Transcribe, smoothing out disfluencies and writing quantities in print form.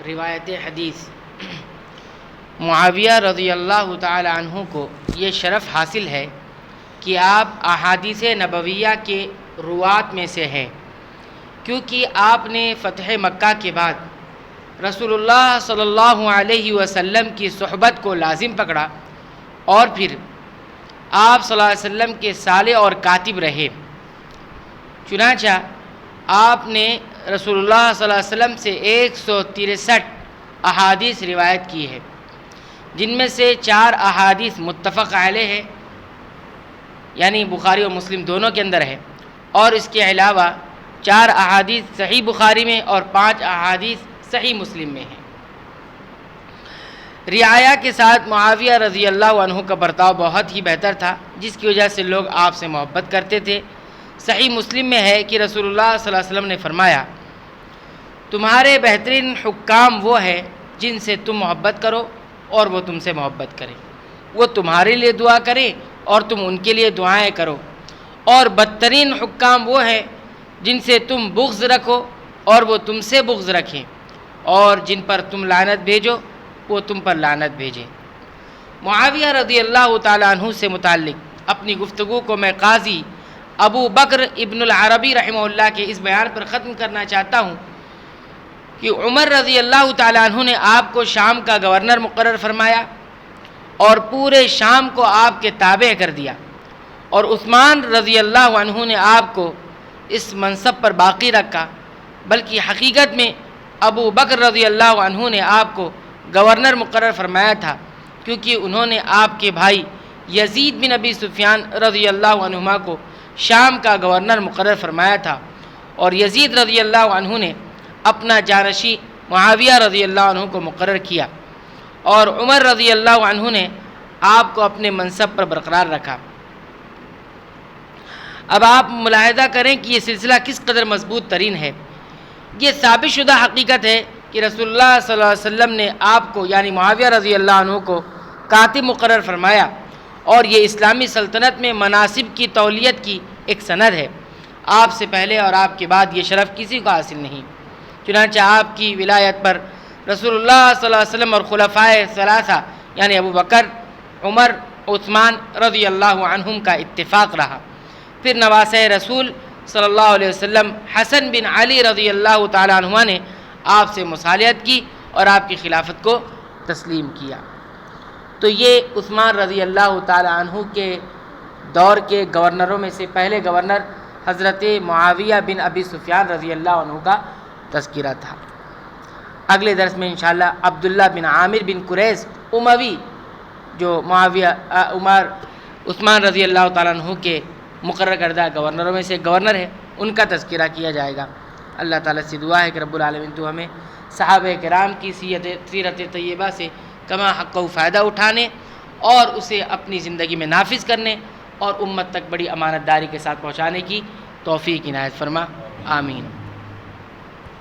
روایت حدیث معاویہ رضی اللہ تعالی عنہ کو یہ شرف حاصل ہے کہ آپ احادیث نبویہ کے روات میں سے ہیں، کیونکہ آپ نے فتح مکہ کے بعد رسول اللہ صلی اللہ علیہ وسلم کی صحبت کو لازم پکڑا اور پھر آپ صلی اللہ علیہ وسلم کے صالح اور کاتب رہے۔ چنانچہ آپ نے رسول اللہ صلی اللہ علیہ وسلم سے 163 احادیث روایت کی ہے، جن میں سے 4 احادیث متفق علیہ ہے، یعنی بخاری و مسلم دونوں کے اندر ہے، اور اس کے علاوہ 4 احادیث صحیح بخاری میں اور 5 احادیث صحیح مسلم میں ہیں۔ رعایا کے ساتھ معاویہ رضی اللہ عنہ کا برتاؤ بہت ہی بہتر تھا، جس کی وجہ سے لوگ آپ سے محبت کرتے تھے۔ صحیح مسلم میں ہے کہ رسول اللہ صلی اللہ علیہ وسلم نے فرمایا، تمہارے بہترین حکام وہ ہے جن سے تم محبت کرو اور وہ تم سے محبت کریں، وہ تمہارے لیے دعا کریں اور تم ان کے لیے دعائیں کرو، اور بدترین حکام وہ ہیں جن سے تم بغض رکھو اور وہ تم سے بغض رکھیں، اور جن پر تم لعنت بھیجو وہ تم پر لعنت بھیجیں۔ معاویہ رضی اللہ تعالیٰ عنہ سے متعلق اپنی گفتگو کو میں قاضی ابو بکر ابن العربی رحمہ اللہ کے اس بیان پر ختم کرنا چاہتا ہوں کہ عمر رضی اللہ تعالیٰ عنہ نے آپ کو شام کا گورنر مقرر فرمایا اور پورے شام کو آپ کے تابع کر دیا، اور عثمان رضی اللہ عنہ نے آپ کو اس منصب پر باقی رکھا، بلکہ حقیقت میں ابو بکر رضی اللہ عنہ نے آپ کو گورنر مقرر فرمایا تھا، کیونکہ انہوں نے آپ کے بھائی یزید بن ابی سفیان رضی اللہ عنہما کو شام کا گورنر مقرر فرمایا تھا، اور یزید رضی اللہ عنہ نے اپنا جانشین معاویہ رضی اللہ عنہ کو مقرر کیا، اور عمر رضی اللہ عنہ نے آپ کو اپنے منصب پر برقرار رکھا۔ اب آپ ملاحظہ کریں کہ یہ سلسلہ کس قدر مضبوط ترین ہے۔ یہ ثابت شدہ حقیقت ہے کہ رسول اللہ صلی اللہ علیہ وسلم نے آپ کو یعنی معاویہ رضی اللہ عنہ کو کاتب مقرر فرمایا، اور یہ اسلامی سلطنت میں مناصب کی تولیت کی ایک سند ہے۔ آپ سے پہلے اور آپ کے بعد یہ شرف کسی کو حاصل نہیں۔ چنانچہ آپ کی ولایت پر رسول اللہ صلی اللہ علیہ وسلم اور خلفائے ثلاثہ یعنی ابو بکر، عمر، عثمان رضی اللہ عنہم کا اتفاق رہا۔ پھر نواسۂ رسول صلی اللہ علیہ وسلم حسن بن علی رضی اللہ تعالیٰ عنہ نے آپ سے مصالحت کی اور آپ کی خلافت کو تسلیم کیا۔ تو یہ عثمان رضی اللہ تعالیٰ عنہ کے دور کے گورنروں میں سے پہلے گورنر حضرت معاویہ بن ابی سفیان رضی اللہ عنہ کا تذکرہ تھا۔ اگلے درس میں انشاءاللہ عبداللہ بن عامر بن قریظ اموی جو عثمان رضی اللہ تعالیٰ عنہ کے مقرر کردہ گورنروں میں سے گورنر ہے، ان کا تذکرہ کیا جائے گا۔ اللہ تعالیٰ سے دعا ہے کہ رب العالمین تو ہمیں صحابہ کرام کی سیرت طیبہ سے کما حق و فائدہ اٹھانے اور اسے اپنی زندگی میں نافذ کرنے اور امت تک بڑی امانت داری کے ساتھ پہنچانے کی توفیق عنایت فرما، آمین۔